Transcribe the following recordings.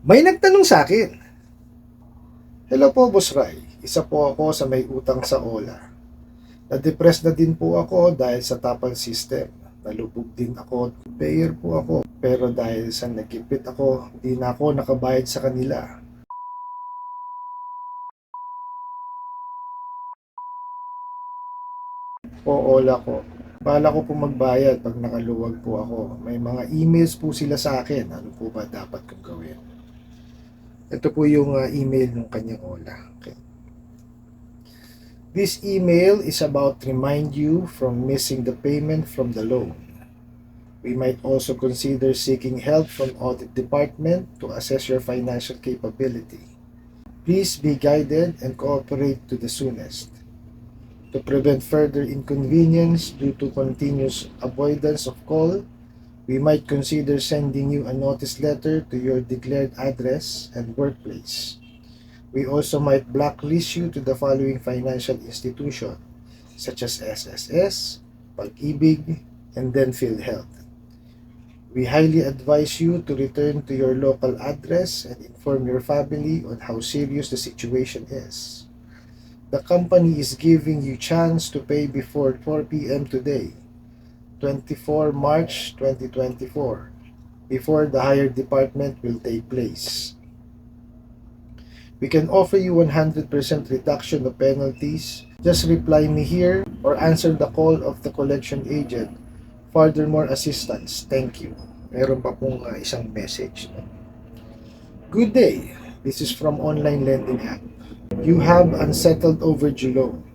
May nagtanong sa akin, "Hello po, Boss Rai. Isa po ako sa may utang sa Ola. Na-depress na din po ako dahil sa tapal system. Nalubog din ako. Payer po ako. Pero dahil sa nagkipit ako, di na ako nakabayad sa kanila. Po Ola ko. Bala ko po magbayad pag nakaluwag po ako. May mga emails po sila sa akin. Ano po ba dapat kong gawin?" Ito po yung email ng kanyang Ola. Okay. This email is about to remind you from missing the payment from the loan. We might also consider seeking help from audit department to assess your financial capability. Please be guided and cooperate to the soonest. To prevent further inconvenience due to continuous avoidance of call, we might consider sending you a notice letter to your declared address and workplace. We also might blacklist you to the following financial institution, such as SSS, Pag-ibig, and then PhilHealth. We highly advise you to return to your local address and inform your family on how serious the situation is. The company is giving you chance to pay before 4 p.m. today, 24 March 2024, before the higher department will take place. We can offer you 100% reduction of penalties. Just reply me here or answer the call of the collection agent. Furthermore assistance. Thank you. Meron pa pong isang message. Good day. This is from online lending app. You have unsettled overdue loan.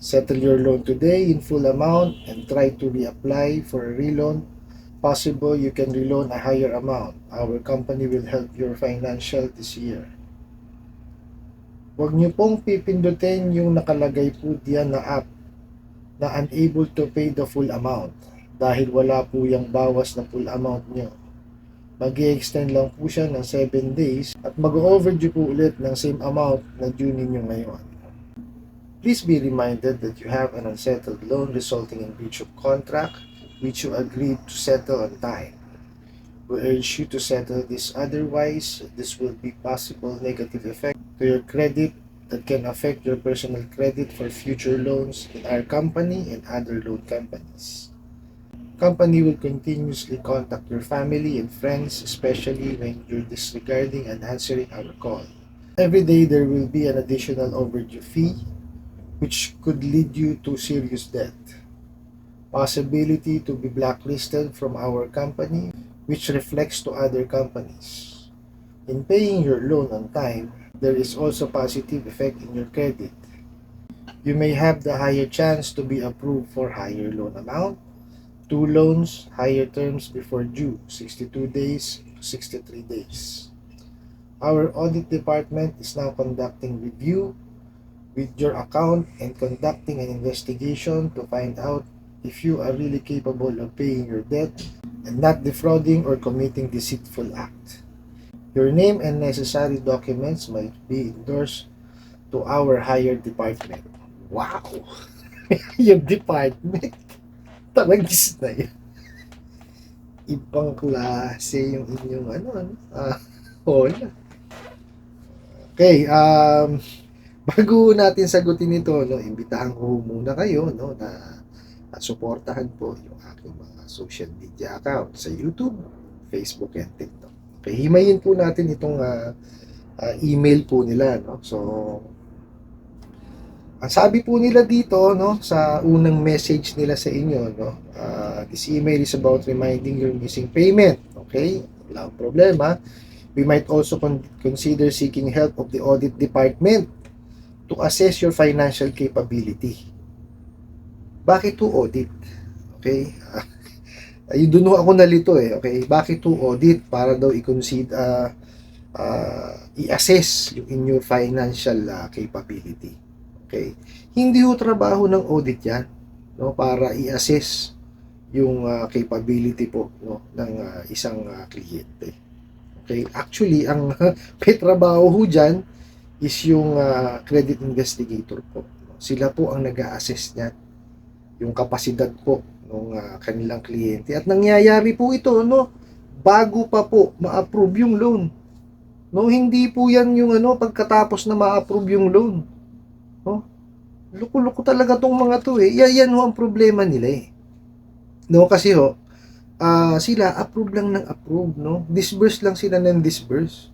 Settle your loan today in full amount and try to reapply for a reloan. Possible you can reloan a higher amount. Our company will help your financial this year. Huwag niyo pong pipindutin yung nakalagay po diyan na app na unable to pay the full amount dahil wala po yung bawas na full amount niyo. Mag-i-extend lang po siya ng 7 days at mag-overdue po ulit ng same amount na due ninyo ngayon. Please be reminded that you have an unsettled loan resulting in breach of contract which you agreed to settle on time. We urge you to settle this, otherwise this will be possible negative effect to your credit that can affect your personal credit for future loans in our company and other loan companies. Company will continuously contact your family and friends, especially when you're disregarding and answering our call. Every day there will be an additional overdue fee which could lead you to serious debt. Possibility to be blacklisted from our company, which reflects to other companies. In paying your loan on time, there is also positive effect in your credit. You may have the higher chance to be approved for higher loan amount, 2 loans, higher terms before due, 62 days to 63 days. Our audit department is now conducting review with your account and conducting an investigation to find out if you are really capable of paying your debt and not defrauding or committing deceitful act. Your name and necessary documents might be endorsed to our higher department. Wow! Yung department, talagis na yun. Ibang klase yung inyong hola. Okay, bago natin sagutin ito, no, imbitahan ko muna kayo, no, na suportahan po yung aking mga social media account sa YouTube, Facebook, and TikTok. Okay, himayin po natin itong email po nila, no. So, ang sabi po nila dito, no, sa unang message nila sa inyo, no, this email is about reminding your missing payment. Okay, wala akong problema. We might also consider seeking help of the audit department to assess your financial capability. Bakit to audit? Okay? Yun doon ako nalito eh. Okay? Bakit to audit? Para daw i-consider, i-assess yung inyong financial capability. Okay? Hindi ho trabaho ng audit yan, no, para i-assess yung capability po, no, ng isang kliyente. Okay? Actually, ang may trabaho ho dyan is yung credit investigator po. Sila po ang nag-a-assess niya yung kapasidad po ng kanilang kliyente. At nangyayari po ito, no, bago pa po ma-approve yung loan. No, hindi po yan yung ano, pagkatapos na ma-approve yung loan. No? Loko-loko talaga tong mga to eh. Yan ho ang problema nila eh. No, kasi ho, sila approve lang ng approve, no? Disburse lang sila ng disburse.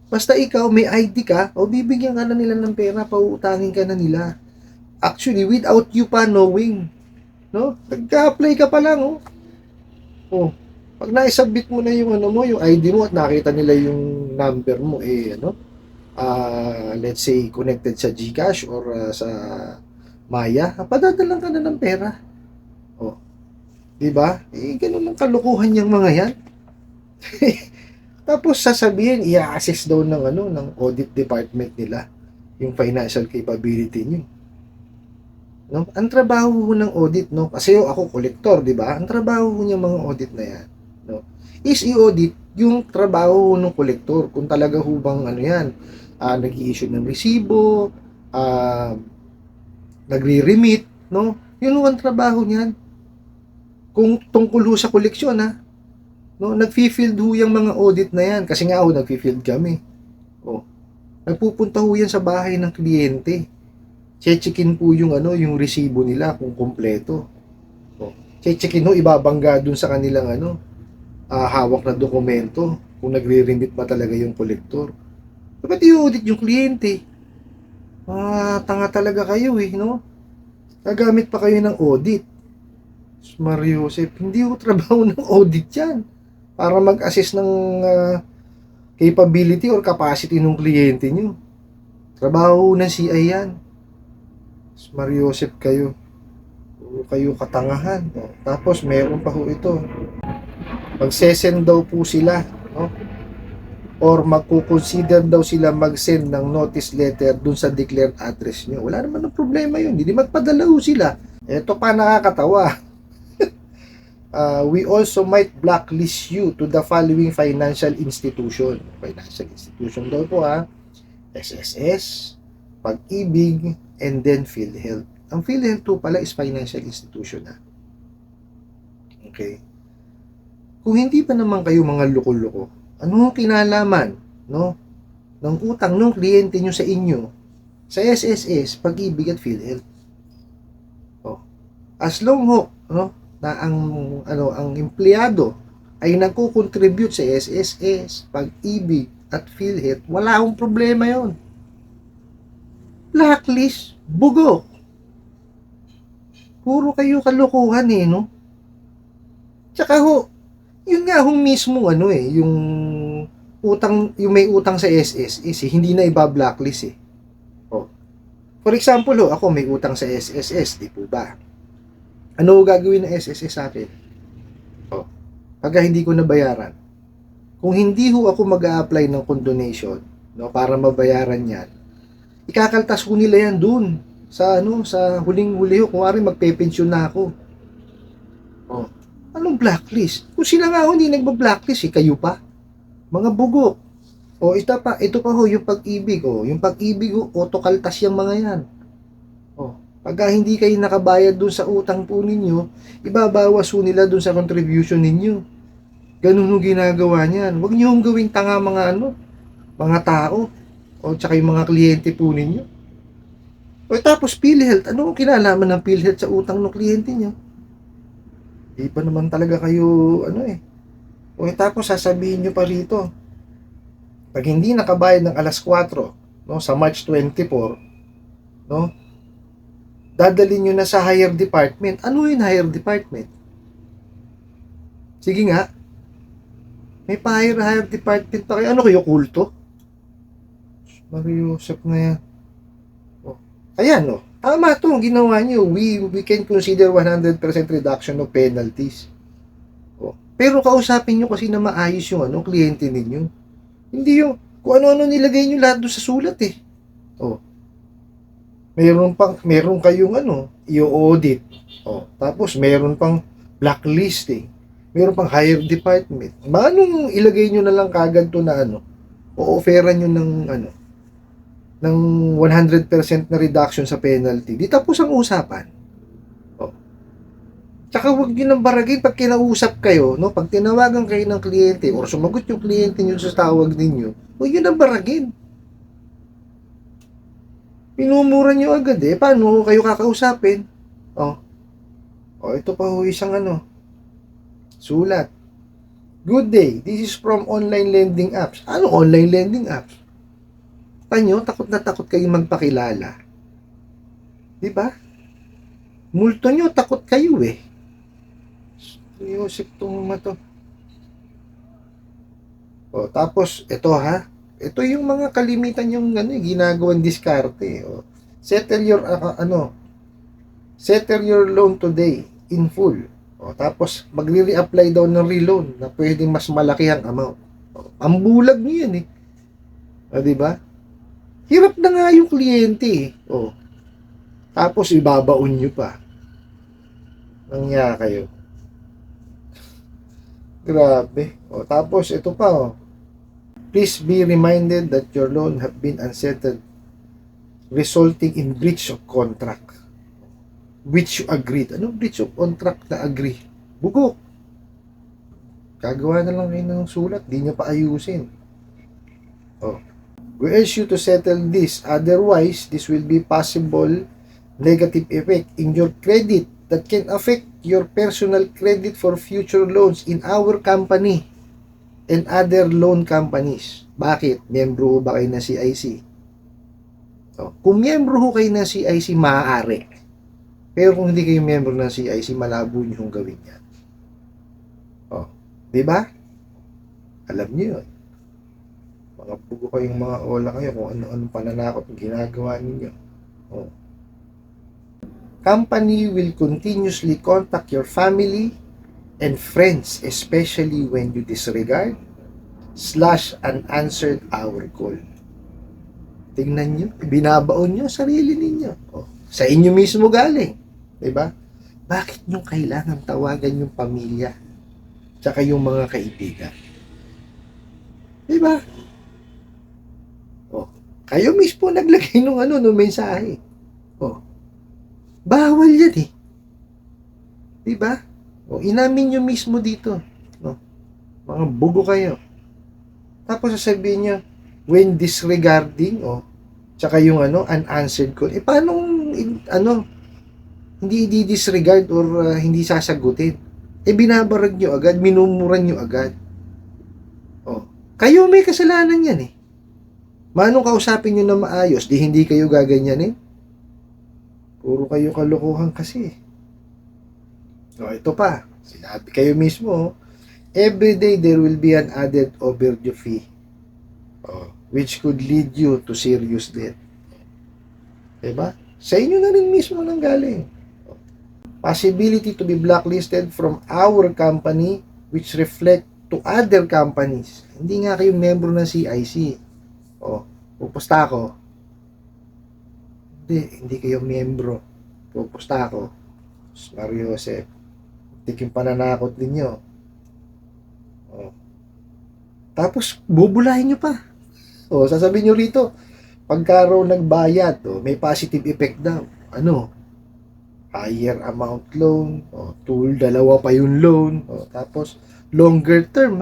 Basta ikaw may ID ka, o bibigyan ka na nila ng pera, pauutangin ka na nila. Actually, without you pa knowing, no? Nagka-apply ka pa lang, oh. Oh, pag na-submit mo na yung ano mo, yung ID mo at nakita nila yung number mo, eh, ano, let's say, connected sa GCash or sa Maya, padadalan ka na ng pera. Oh, di ba? Eh, ganun lang kalukuhan yung mga yan. Tapos sasabihin, i-assess daw ng ano, ng audit department nila yung financial capability niyo. No? Ang trabaho ng audit, no? Kasi ako kolektor, di ba? Ang trabaho niya mga audit na yan, no? Is i-audit yung trabaho ng kolektor kung talaga hubang ano yan, nag-i-issue ng resibo, nagre-remit, no? Yun ang trabaho niyan. Kung tungkol ho sa koleksyon, ha? No, nagfi-field ho yung mga audit na yan kasi nga ho nagfi-field kami. Oh. Nagpupunta ho yan sa bahay ng kliyente. Check-in po yung ano, yung resibo nila kung kompleto. Oh. Check-in ho ibabangga dun sa kanilang ano, hawak na dokumento kung nagre-remit ba talaga yung kolektor. Dapat i-audit yung kliyente. Tanga talaga kayo eh, no? Gagamit pa kayo ng audit. Mario Joseph, hindi ko trabaho ng audit yan para mag-assess ng capability or capacity ng kliyente nyo. Trabaho ng CI yan. Mario Joseph kayo. Puro kayo katangahan. O, tapos meron pa ho ito. Magsesend daw po sila, no? Or magkukonsider daw sila mag-send ng notice letter dun sa declared address nyo. Wala naman ng problema yun. Hindi magpadala ho sila. Ito pa nakakatawa. We also might blacklist you to the following financial institution. Financial institution daw po SSS, Pag-ibig, and then PhilHealth. Ang PhilHealth po pala is financial institution Okay. Kung hindi pa naman kayo mga loko-loko, ano ang kinalaman, no, ng utang ng kliyente nyo sa inyo sa SSS, Pag-ibig at PhilHealth? Oh. As long ho, no, na ang empleyado ay nagko-contribute sa SSS, Pag-ibig at PhilHealth, wala akong problema yon. Blacklist, bugo. Puro kayo kalokohan eh, no? Tsaka ho, yun nga hong mismo ano eh, yung utang, yung may utang sa SSS eh, hindi na iba-blacklist eh. Oh. For example ho, ako may utang sa SSS, di po ba? Ano gagawin ng SSS sa akin? Oh, pagka hindi ko nabayaran. Kung hindi ho ako mag-a-apply ng condonation, no, para mabayaran 'yan, ikakaltas ko nila 'yan doon sa ano, sa huling-huli ho, kunwari magpe-pensyon na ako. Oh, anong blacklist? Kung sila nga ho hindi nagba-blacklist, kayo pa. Mga bugo. O ito pa ho yung Pag-ibig, yung Pag-ibig ho, autokaltas yung mga 'yan. Pagka hindi kayo nakabayad dun sa utang po ninyo, ibabawas po nila dun sa contribution ninyo. Ganun yung ginagawa niyan. Huwag niyo gawing tanga mga tao, o tsaka yung mga kliyente po ninyo. O tapos PhilHealth, ano ang kinalaman ng PhilHealth sa utang ng kliyente niyo? Di pa naman talaga kayo, O tapos sasabihin niyo pa rito, pag hindi nakabayad ng alas 4, no, sa March 24, no, dadalhin nyo na sa higher department. Ano yung higher department? Sige nga. May higher department pa kayo. Ano kayo, kulto? Mario Joseph na yan. Ayan, tama to ang ginawa nyo. We can consider 100% reduction of penalties. Pero kausapin nyo kasi na maayos yung kliyente ninyo. Hindi yung kung ano-ano nilagay nyo lahat doon sa sulat eh. Meron kayong i-audit. Tapos meron pang blacklisting. Meron pang higher department. Manong ilagay nyo na lang kagad to na o-offeran nyo ng 100% na reduction sa penalty. Di tapos ang usapan. Tsaka huwag nyo nang baragin pag kinausap kayo, no? Pag tinawagan kayo ng kliyente or sumagot yung kliyente nyo sa tawag ninyo, O yun ang baragin. Minumura nyo agad eh. Paano kayo kakausapin? O, ito pa ho isang sulat. Good day, this is from online lending apps. Ano online lending apps? Panyo, takot na takot kayong magpakilala. Di ba? Multo nyo, takot kayo eh. Seryoso itong to. O, tapos, ito ha. Ito yung mga kalimitan yung ginagawang diskarte. O, settle your loan today in full. O, tapos, magre-reapply daw ng reloan na pwedeng mas malaki ang amount. O, ang bulag niyo yan eh. O, diba? Hirap na nga yung kliyente eh. O, tapos, ibabaon nyo pa. Nangya kayo. Grabe. O, tapos, ito pa o. Please be reminded that your loan have been unsettled, resulting in breach of contract. Which you agreed. Anong breach of contract na agree? Bugok. Gagawa na lang kayo ng sulat. Di nyo pa ayusin. Oh. We urge you to settle this. Otherwise, this will be possible negative effect in your credit that can affect your personal credit for future loans in our company and other loan companies. Bakit? Miyembro ba kayo ng CIC? Oh. Kung miyembro ho kayo ng CIC, maaari. Pero kung hindi kayo member ng CIC, malabo nyo yung gawin yan. O, diba? Alam nyo yun. Mga bugo kayong mga ola kayo kung ano-anong pananakot ang ginagawa ninyo. O. Company will continuously contact your family and friends, especially when you disregard / unanswered our call. Tingnan nyo, binabaon nyo sarili ninyo. O, sa inyo mismo galing. Diba? Bakit nyo kailangan tawagan yung pamilya tsaka yung mga kaibigan? Diba? O, kayo mismo naglagay ng mensahe. O, bawal yan eh. Diba? O, inamin nyo mismo dito. O, mga bugo kayo. Tapos sasabihin nyo, when disregarding, tsaka yung unanswered call, paano, hindi i-disregard or hindi sasagutin? Binabarag nyo agad, minumuran nyo agad. Kayo may kasalanan yan eh. Manong kausapin nyo na maayos, di hindi kayo gaganyanin? Puro kayo kalokohan kasi. Ito pa, sinabi kayo mismo, every day there will be an added overdue fee, which could lead you to serious debt. Diba? Sa inyo na rin mismo nang galing. Possibility to be blacklisted from our company, which reflect to other companies. Hindi nga kayo member ng CIC. Pupusta ako. Hindi kayo membro. Pupusta ako. Mario Joseph. Tik yung pananakot ninyo. Tapos, bubulahin nyo pa. Sasabihin nyo rito, pagka raw nagbayad, may positive effect daw. Higher amount loan, dalawa pa yung loan, tapos longer term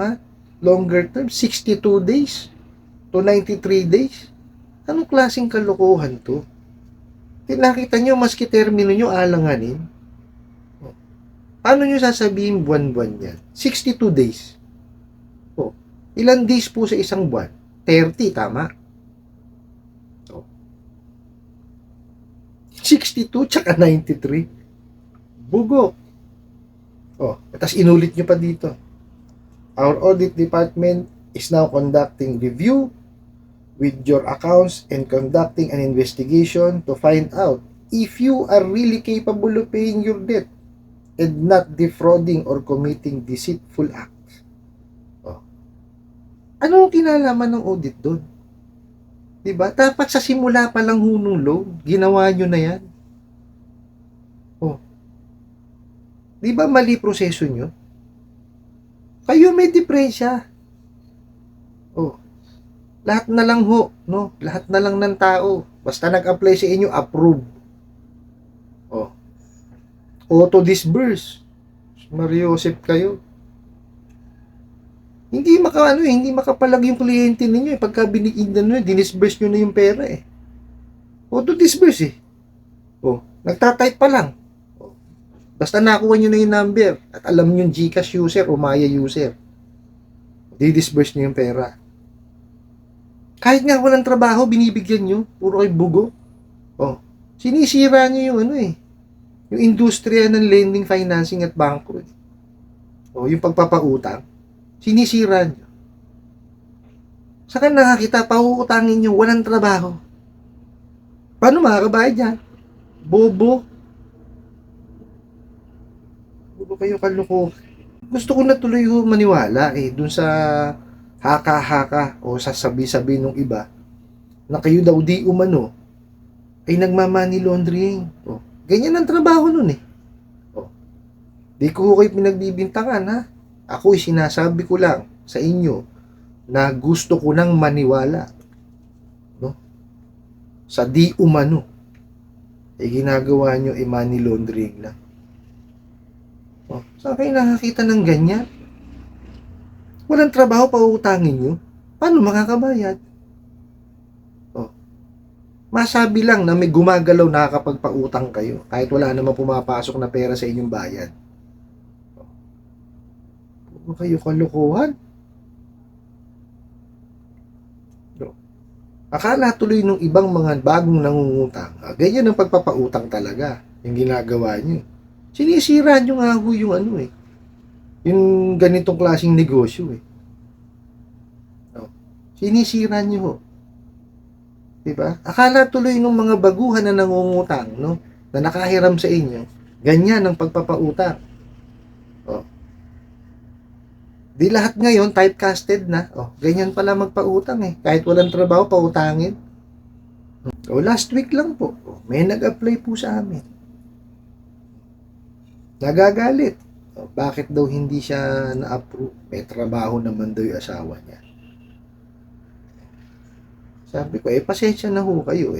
longer term, 62 days to 93 days. Anong klaseng kalokohan to? Nakita nyo, maski termino nyo alanganin. Paano nyo sasabihin buwan-buwan yan? 62 days. Ilan days po sa isang buwan? 30, tama? 62 tsaka 93. Bugo. Tapos inulit nyo pa dito. Our audit department is now conducting review with your accounts and conducting an investigation to find out if you are really capable of paying your debt and not defrauding or committing deceitful acts. Ano ang kinalaman ng audit doon? Diba? Dapat sa simula pa lang hunong loan, ginawa nyo na yan. Diba mali proseso nyo? Kayo may diferensya. Lahat na lang ho, no? Lahat na lang ng tao. Basta nag-apply sa inyo, approve. Auto-disburse. Mario Joseph kayo. hindi makapalag yung kliyente ninyo eh. Pagka binigyan nyo, dinisburse nyo na yung pera eh. Auto-disburse eh. Nagtatype pa lang. Basta nakuha nyo na yung number at alam nyo yung GCash user o Maya user, di-disburse nyo yung pera. Kahit nga walang trabaho, binibigyan nyo. Puro kayo bugo. Sinisira nyo yung yung industriya ng lending, financing at bangko eh. Yung pagpapautang, sinisira nyo. Saka nakakita, pauutangin nyo, walang trabaho. Paano makakabayad yan? Bobo. Bobo kayo, kaloko. Gusto ko na tuloy maniwala dun sa haka-haka o sasabi-sabi nung iba na kayo daw di umano ay nagma-money laundering. Ganyan ang trabaho nun eh. Di ko kayo pinagbibintangan ha. Ako'y sinasabi ko lang sa inyo na gusto ko nang maniwala. Sa di umano ginagawa nyo money laundering lang. Saan kayo nakakita ng ganyan? Walang trabaho, pautangin nyo. Paano makakabayad? Masabi lang na may gumagalaw nakakapagpautang kayo kahit wala namang pumapasok na pera sa inyong bayad. Ano kayo, kalokohan? Akala tuloy nung ibang mga bagong nangungutang, ganyan ang pagpapautang talaga yung ginagawa nyo. Sinisira nyo nga ho yung yung ganitong klaseng negosyo eh. Sinisira nyo ho. Diba? Akala tuloy nung mga baguhan na nangungutang, na nakahiram sa inyo, ganyan ang pagpapautang. Di lahat ngayon typecasted na. Ganyan pala magpautang eh. Kahit walang trabaho, pautangin. Last week lang po, may nag-apply po sa amin. Nagagalit. Bakit daw hindi siya na-approve? May trabaho naman daw yung asawa niya. Sabi ko, pasensya na ho kayo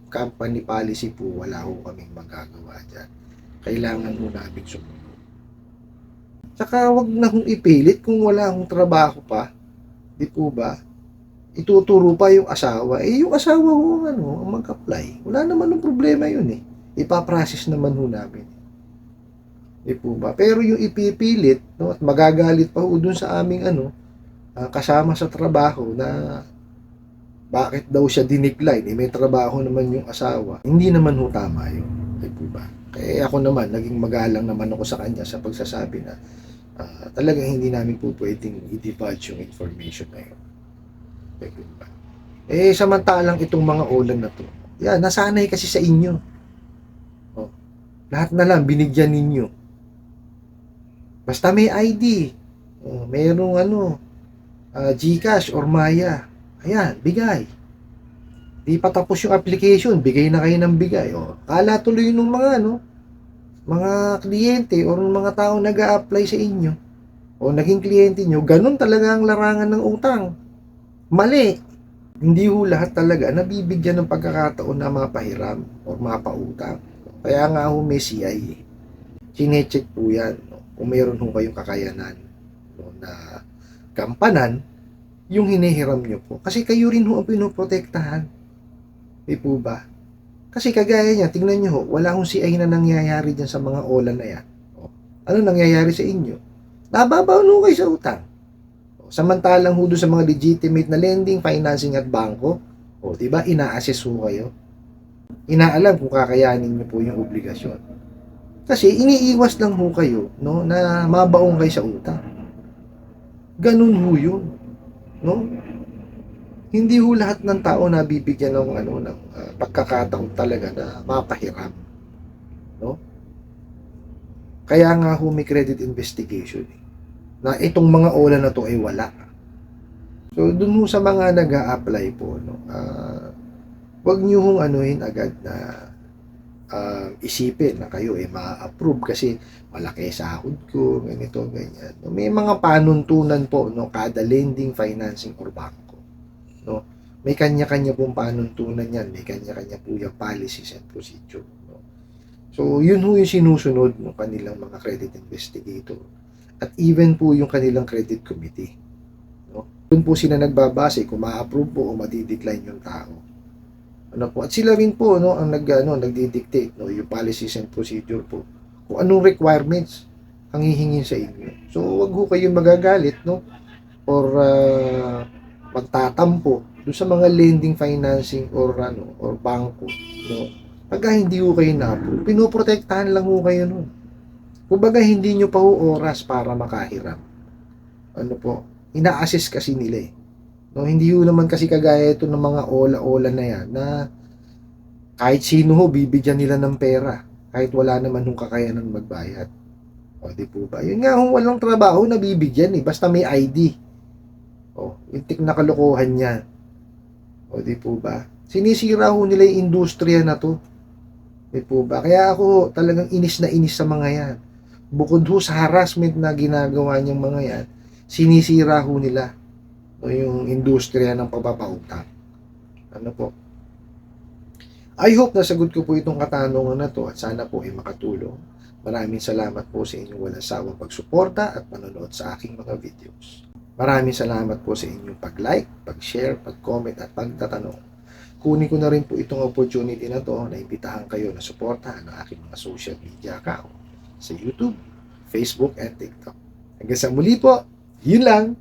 company policy po, wala ho kaming magagawa dyan. Kailangan ho namin sumunod. Saka wag na kong ipilit kung wala akong trabaho pa. Di po ba? Ituturo pa yung asawa. Yung asawa ho, ang mag-apply. Wala naman ng problema yun eh. Ipaprocess naman ho namin. Di po ba? Pero yung ipipilit, at magagalit pa ho dun sa aming kasama sa trabaho na bakit daw siya dinecline. May trabaho naman yung asawa. Hindi naman ho tama yun. Di po ba? Kaya ako naman, naging magalang naman ako sa kanya sa pagsasabi na talagang hindi namin po pwedeng i-divulge yung information na yun. Diba? Samantalang itong mga ulan na to, nasanay kasi sa inyo. Lahat na lang, binigyan ninyo. Basta may ID, merong GCash or Maya, ayan, bigay. Di pa tapos yung application, bigay na kayo ng bigay. Kala tuloy nung mga kliyente o mga tao nag-a-apply sa inyo o naging kliyente nyo, ganun talaga ang larangan ng utang. Mali. Hindi ho lahat talaga nabibigyan ng pagkakataon na mapahiram o mapautang. Kaya nga ho may CI. Sinecheck po yan. Kung mayroon ho kayong kakayanan na gampanan yung hinihiram nyo po. Kasi kayo rin ho ang pinoprotektahan. Di po ba? Kasi kagaya niya, tingnan nyo ho, wala akong CI na nangyayari dyan sa mga OLA na yan. Ano nangyayari sa inyo? Nababaw no kayo sa utang. Samantalang ho doon sa mga legitimate na lending, financing at bangko, diba, ina-assess ho kayo. Inaalam kung kakayanin nyo po yung obligasyon. Kasi iniiwas lang ho kayo, na mabaong kayo sa utang. Ganun ho yun. Hindi ho lahat ng tao nabibigyan ng pagkakataon talaga na mapahiram. Kaya nga ho may credit investigation na itong mga OLA na to ay wala. So dun ho sa mga nag-a-apply po, wag niyo hong agad na isipin na kayo ma-approve kasi malaki sahod ko, ganito, ganyan. May mga panuntunan po kada lending, financing or bangko. May kanya-kanya pong panuntunan yan, may kanya-kanya po yung policies and procedure. So, yun ho yung sinusunod ng kanilang mga credit investigator. At even po yung kanilang credit committee. Doon po sila nagbabase kung ma-approve po o madi-decline yung tao. Ano po? At sila rin po no ang nagdi-dictate no yung policies and procedure po. Kung anong requirements ang hihingin sa inyo. So wag ho kayong magagalit no or magtatampo doon sa mga lending financing or bangko no. Pagka hindi ho kayo na-approve, pinoprotektahan lang ho kayo nun. Kumbaga hindi nyo pa ho oras para makahiram. Ano po? Ina-assess kasi nila eh. No, hindi ho naman kasi kagaya ito ng mga ola-ola na yan na kahit sino ho bibigyan nila ng pera kahit wala naman hong kakayanan magbayad. O di po ba? Yun nga ho, walang trabaho na bibigyan eh basta may ID. O, yung tik na kalokohan niya. O di po ba? Sinisira ho nila yung industriya na to. Di po ba? Kaya ako talagang inis na inis sa mga yan. Bukod ho sa harassment na ginagawa niyang mga yan, sinisira ho nila o yung industriya ng pagpapautang. Ano po? I hope nasagot ko po itong katanungan na to at sana po ay makatulong. Maraming salamat po sa inyong walang sawang pagsuporta at panonood sa aking mga videos. Maraming salamat po sa inyong pag-like, pag-share, pag-comment at pagtatanong. Kunin ko na rin po itong opportunity na to na imbitahan kayo na suportahan ang aking mga social media account sa YouTube, Facebook, and TikTok. Hanggang sa muli po, yun lang!